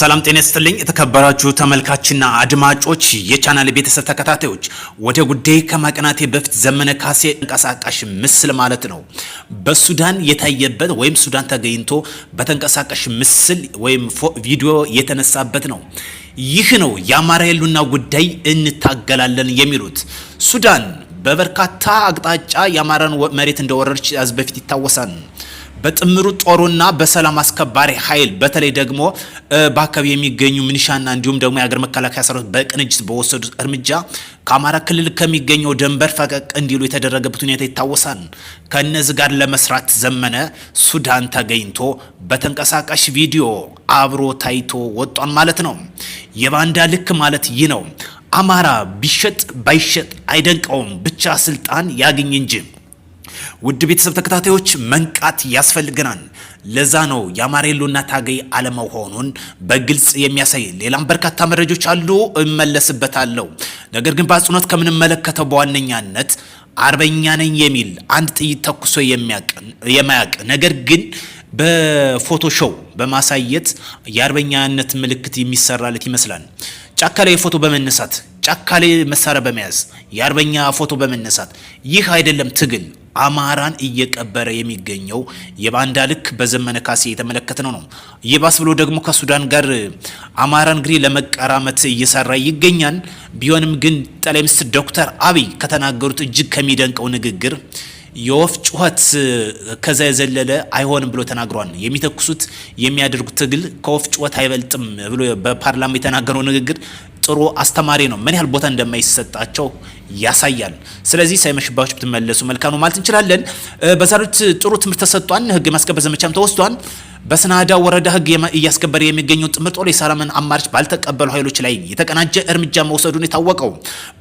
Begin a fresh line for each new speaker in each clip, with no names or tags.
ሰላም ጤና ይስጥልኝ የተከበራችሁ ተመልካችና አድማጮች የቻናል ቤተሰብ ተከታታዮች ወደ ጉዳይ ከማቀናቴ በፊት ዘመነ ካሴ ተንቀሳቃሽ ምስል ማለት ነው በሱዳን የታየበት ወይም ሱዳን ተገኝቶ በተንቀሳቃሽ ምስል ወይም ቪዲዮ የተነሳበት ነው። ይህ ነው የአማራ የሉና ጉዳይ እንታገላለን የሚሉት። ሱዳን በበርካታ አቅጣጫ የአማራን መሬት እንደወረረች ያዝ በፊት ይታወሳል። በጥምሩ ጦሩና በሰላም አስከባሪ ኃይል በተለይ ደግሞ በአካባቢ የሚገኙ ሚኒሻና እንዲሁም ደግሞ የሀገር መከላከያ ሰራዊት በቅንጅት በወሰዱት እርምጃ ከአማራ ክልል ከሚገኘው ድንበር ፈቀቅ እንዲሉ የተደረገበት ሁኔታ ይታወሳል። ከነዚህ ጋር ለመስራት ዘመነ ሱዳን ተገኝቶ በተንቀሳቃሽ ቪዲዮ አብሮ ታይቶ ወጧን ማለት ነው። የባንዳ ልክ ማለት ይህ ነው። አማራ ቢሸጥ ባይሸጥ አይደንቀውም፣ ብቻ ስልጣን ያግኝ እንጂ። ውድ ቤተሰብ ተከታታዮች መንቃት ያስፈልገናል። ለዛ ነው የአማራ የሉና ታጋይ አለመሆኑን በግልጽ የሚያሳይ ሌላም በርካታ መረጃዎች አሉ፣ እመለስበታለሁ። ነገር ግን በአጽንኦት ከምንመለከተው በዋነኛነት አርበኛ ነኝ የሚል አንድ ጥይት ተኩሶ የማያውቅ ነገር ግን በፎቶ ሾው በማሳየት የአርበኛነት ምልክት የሚሰራለት ይመስላል። ጫካ ላይ ፎቶ በመነሳት ጫካ ላይ መሳሪያ በመያዝ የአርበኛ ፎቶ በመነሳት ይህ አይደለም ትግል። አማራን እየቀበረ የሚገኘው የባንዳ ልክ በዘመነ ካሴ የተመለከተነው ነው። ይባስ ብሎ ደግሞ ከሱዳን ጋር አማራን እንግዲህ ለመቀራመት እየሰራ ይገኛል። ቢሆንም ግን ጠቅላይ ሚኒስትር ዶክተር አብይ ከተናገሩት እጅግ ከሚደንቀው ንግግር የወፍ ጩኸት ከዛ የዘለለ አይሆንም ብሎ ተናግሯል። የሚተኩሱት የሚያደርጉት ትግል ከወፍ ጩኸት አይበልጥም ብሎ በፓርላማ የተናገረው ንግግር ጥሩ አስተማሪ ነው። ምን ያህል ቦታ እንደማይሰጣቸው ያሳያል። ስለዚህ ሳይመሽባችሁ ብትመለሱ መልካም ነው ማለት እንችላለን። በዛሬት ጥሩ ትምህርት ተሰጥቷል። ህግ ማስከበር ዘመቻም ተወስዷል። በስናዳ ወረዳ ህግ እያስከበረ የሚገኘው ጥምር ጦር የሰላምን አማራጭ ባልተቀበሉ ኃይሎች ላይ የተቀናጀ እርምጃ መውሰዱን የታወቀው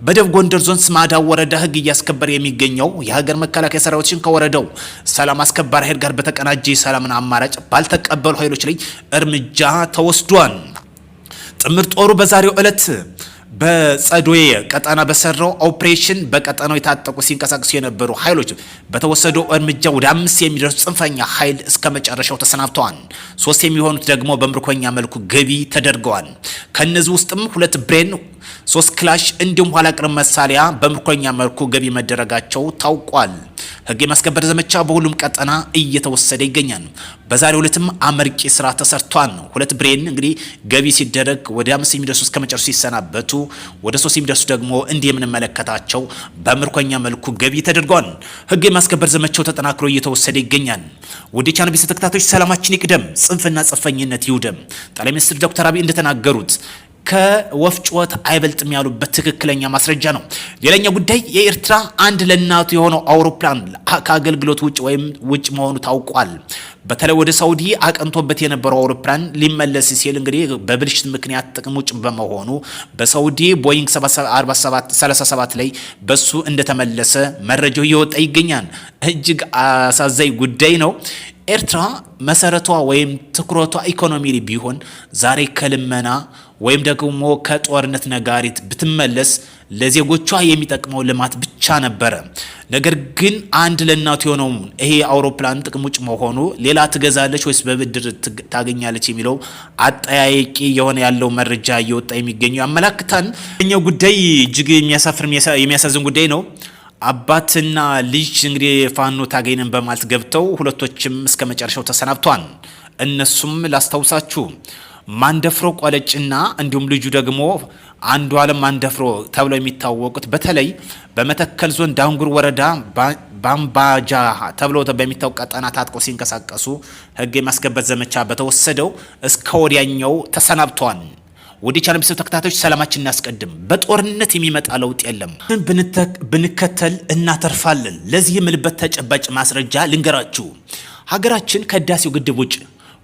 በደቡብ ጎንደር ዞን ስናዳ ወረዳ ህግ እያስከበረ የሚገኘው የሀገር መከላከያ ሰራዊቶችን ከወረዳው ሰላም አስከባሪ ኃይል ጋር በተቀናጀ የሰላምን አማራጭ ባልተቀበሉ ኃይሎች ላይ እርምጃ ተወስዷል። ጥምር ጦሩ በዛሬው ዕለት በጸዶዬ ቀጠና በሰራው ኦፕሬሽን በቀጠናው የታጠቁ ሲንቀሳቀሱ የነበሩ ኃይሎች በተወሰደው እርምጃ ወደ 5 የሚደርሱ ጽንፈኛ ኃይል እስከ መጨረሻው ተሰናብተዋል። 3 የሚሆኑት ደግሞ በምርኮኛ መልኩ ገቢ ተደርገዋል። ከነዚህ ውስጥም 2 ብሬን፣ 3 ክላሽ እንዲሁም ኋላ ቀር መሳሪያ በምርኮኛ መልኩ ገቢ መደረጋቸው ታውቋል። ህግ የማስከበር ዘመቻ በሁሉም ቀጠና እየተወሰደ ይገኛል። በዛሬው ዕለትም አመርቂ ስራ ተሰርቷል። 2 ብሬን እንግዲህ ገቢ ሲደረግ ወደ 5 የሚደርሱ እስከ መጨረሻው ሲሰናበቱ ወደ 3 የሚደርሱ ደግሞ እንዲህ የምንመለከታቸው በምርኮኛ መልኩ ገቢ ተደርጓል። ህግ የማስከበር ዘመቻው ተጠናክሮ እየተወሰደ ይገኛል። ወደ ቻናል ቤተሰብ ተከታታዮች ሰላማችን ይቅደም፣ ጽንፍና ጽንፈኝነት ይውደም። ጠቅላይ ሚኒስትር ዶክተር አብይ እንደተናገሩት ከወፍ ጩኸት አይበልጥም ያሉበት ትክክለኛ ማስረጃ ነው። ሌላኛው ጉዳይ የኤርትራ አንድ ለእናቱ የሆነው አውሮፕላን ከአገልግሎት ውጭ መሆኑ ታውቋል። በተለይ ወደ ሳውዲ አቀንቶበት የነበረው አውሮፕላን ሊመለስ ሲል እንግዲህ በብልሽት ምክንያት ጥቅም ውጭ በመሆኑ በሳውዲ ቦይንግ 737 ላይ በሱ እንደተመለሰ መረጃው እየወጣ ይገኛል። እጅግ አሳዛኝ ጉዳይ ነው። ኤርትራ መሰረቷ ወይም ትኩረቷ ኢኮኖሚ ቢሆን ዛሬ ከልመና ወይም ደግሞ ከጦርነት ነጋሪት ብትመለስ ለዜጎቿ የሚጠቅመው ልማት ብቻ ነበረ። ነገር ግን አንድ ለእናቱ የሆነው ይሄ አውሮፕላን ጥቅም ውጭ መሆኑ ሌላ ትገዛለች ወይስ በብድር ታገኛለች የሚለው አጠያያቂ የሆነ ያለው መረጃ እየወጣ የሚገኘው ያመላክታል። እኛው ጉዳይ እጅግ የሚያሳዝን ጉዳይ ነው። አባትና ልጅ እንግዲህ ፋኖ ታገኝን በማለት ገብተው ሁለቶችም እስከ መጨረሻው ተሰናብቷል። እነሱም ላስታውሳችሁ ማንደፍሮ ቆለጭና እንዲሁም ልጁ ደግሞ አንዱ ዓለም ማንደፍሮ ተብለው የሚታወቁት በተለይ በመተከል ዞን ዳንጉር ወረዳ ባምባጃ ተብለው በሚታወቅ ቀጠና ታጥቀው ሲንቀሳቀሱ ህግ የማስከበር ዘመቻ በተወሰደው እስከ ወዲያኛው ተሰናብተዋል። ወደ ቻናል ቤተሰብ ተከታታዮች ሰላማችን እናስቀድም። በጦርነት የሚመጣ ለውጥ የለም። ብንከተል እናተርፋለን። ለዚህ የምልበት ተጨባጭ ማስረጃ ልንገራችሁ። ሀገራችን ከህዳሴው ግድብ ውጭ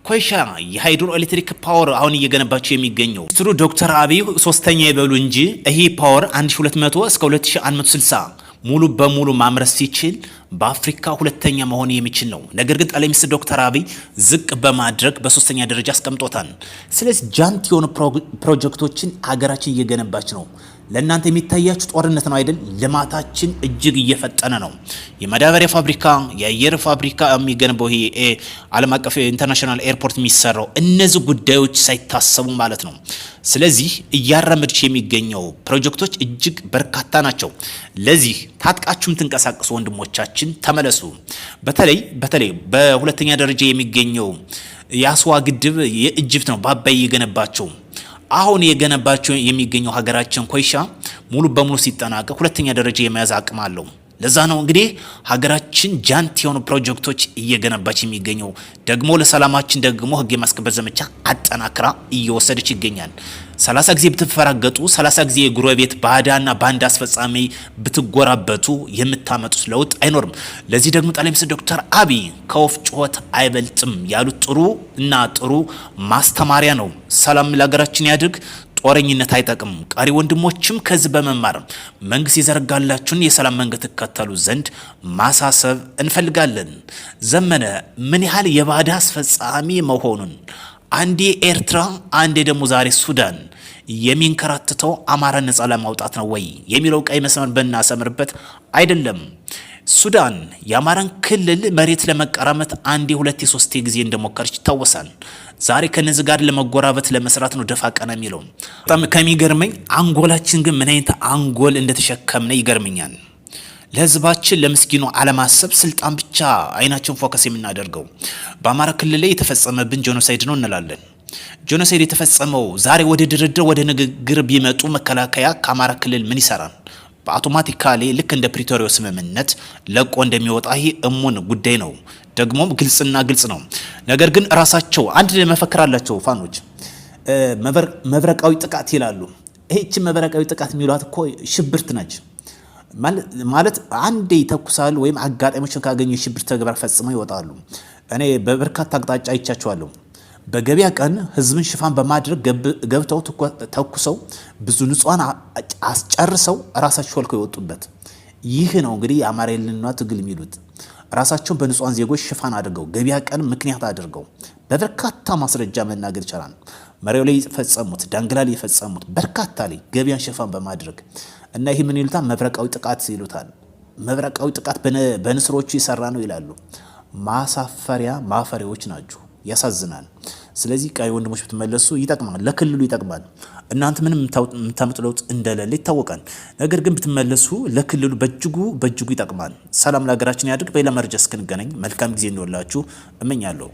ኮይሻ የሃይድሮ ኤሌክትሪክ ፓወር አሁን እየገነባቸው የሚገኘው ሚኒስትሩ ዶክተር አብይ ሶስተኛ ይበሉ እንጂ ይሄ ፓወር 1200 እስከ 2160 ሙሉ በሙሉ ማምረት ሲችል በአፍሪካ ሁለተኛ መሆን የሚችል ነው። ነገር ግን ጠቅላይ ሚኒስትር ዶክተር አብይ ዝቅ በማድረግ በሶስተኛ ደረጃ አስቀምጦታል። ስለዚህ ጃንት የሆኑ ፕሮጀክቶችን ሀገራችን እየገነባች ነው። ለእናንተ የሚታያችሁ ጦርነት ነው አይደል? ልማታችን እጅግ እየፈጠነ ነው። የማዳበሪያ ፋብሪካ፣ የአየር ፋብሪካ የሚገነባው ይሄ ዓለም አቀፍ ኢንተርናሽናል ኤርፖርት የሚሰራው እነዚህ ጉዳዮች ሳይታሰቡ ማለት ነው። ስለዚህ እያራመድች የሚገኘው ፕሮጀክቶች እጅግ በርካታ ናቸው። ለዚህ ታጥቃችሁም ትንቀሳቀሱ ወንድሞቻችን ተመለሱ። በተለይ በሁለተኛ ደረጃ የሚገኘው የአስዋ ግድብ የኢጅፕት ነው በአባይ የገነባቸው አሁን የገነባቸው የሚገኘው ሀገራችን ኮይሻ ሙሉ በሙሉ ሲጠናቀቅ ሁለተኛ ደረጃ የመያዝ አቅም አለው። ለዛ ነው እንግዲህ ሀገራችን ጃንት የሆኑ ፕሮጀክቶች እየገነባች የሚገኘው። ደግሞ ለሰላማችን ደግሞ ህግ የማስከበር ዘመቻ አጠናክራ እየወሰደች ይገኛል። 30 ጊዜ ብትፈራገጡ 30 ጊዜ የጉረቤት ባዳና ባንድ አስፈጻሚ ብትጎራበቱ የምታመጡት ለውጥ አይኖርም። ለዚህ ደግሞ ጠቅላይ ሚኒስትር ዶክተር አብይ ከወፍ ጩኸት አይበልጥም ያሉት ጥሩ ማስተማሪያ ነው። ሰላም ለሀገራችን ያድርግ። ጦረኝነት አይጠቅም። ቀሪ ወንድሞችም ከዚህ በመማር መንግስት የዘረጋላችሁን የሰላም መንገድ ተከተሉ ዘንድ ማሳሰብ እንፈልጋለን። ዘመነ ምን ያህል የባዳ አስፈጻሚ መሆኑን አንዴ ኤርትራ አንዴ ደግሞ ዛሬ ሱዳን የሚንከራተተው አማራ ነጻ ለማውጣት ነው ወይ የሚለው ቀይ መስመር በእናሰምርበት አይደለም። ሱዳን የአማራን ክልል መሬት ለመቀራመት አንዴ ሁለቴ ሶስቴ ጊዜ እንደሞከረች ይታወሳል። ዛሬ ከነዚህ ጋር ለመጎራበት ለመስራት ነው ደፋ ቀና የሚለው። በጣም ከሚገርመኝ አንጎላችን ግን ምን አይነት አንጎል እንደተሸከምነ ይገርመኛል። ለህዝባችን ለምስኪኑ አለማሰብ ስልጣን ብቻ አይናችን ፎከስ የምናደርገው በአማራ ክልል ላይ የተፈጸመብን ጄኖሳይድ ነው እንላለን። ጄኖሳይድ የተፈጸመው ዛሬ ወደ ድርድር ወደ ንግግር ቢመጡ መከላከያ ከአማራ ክልል ምን ይሰራል? በአውቶማቲካሊ ልክ እንደ ፕሪቶሪያው ስምምነት ለቆ እንደሚወጣ ይሄ እሙን ጉዳይ ነው። ደግሞም ግልጽ ነው። ነገር ግን ራሳቸው አንድ መፈክር አላቸው ፋኖች መብረቃዊ ጥቃት ይላሉ። ይህች መብረቃዊ ጥቃት የሚሏት እኮ ሽብርት ነች ማለት አንዴ ይተኩሳሉ ወይም አጋጣሚዎችን ካገኙ የሽብር ተግባር ፈጽመው ይወጣሉ። እኔ በበርካታ አቅጣጫ አይቻቸዋለሁ። በገበያ ቀን ህዝብን ሽፋን በማድረግ ገብተው ተኩሰው ብዙ ንጹሃን አስጨርሰው ራሳቸው ሾልከው የወጡበት ይህ ነው እንግዲህ የአማራ የልንና ትግል የሚሉት። ራሳቸውን በንጹሃን ዜጎች ሽፋን አድርገው ገበያ ቀን ምክንያት አድርገው በበርካታ ማስረጃ መናገር ይቻላል። መሪው ላይ የፈጸሙት ዳንግላ ላይ የፈጸሙት በርካታ ላይ ገበያን ሽፋን በማድረግ እና ይህ ምን ይሉታል? መብረቃዊ ጥቃት ይሉታል። መብረቃዊ ጥቃት በንስሮቹ ይሰራ ነው ይላሉ። ማሳፈሪያ ማፈሪያዎች ናቸው። ያሳዝናል። ስለዚህ ቀይ ወንድሞች ብትመለሱ ይጠቅማል፣ ለክልሉ ይጠቅማል። እናንተ ምንም የምታመጡ ለውጥ እንደሌለ ይታወቃል። ነገር ግን ብትመለሱ ለክልሉ በእጅጉ ይጠቅማል። ሰላም ለሀገራችን ያድርግ። በሌላ መረጃ እስክንገናኝ መልካም ጊዜ እንወላችሁ እመኛለሁ።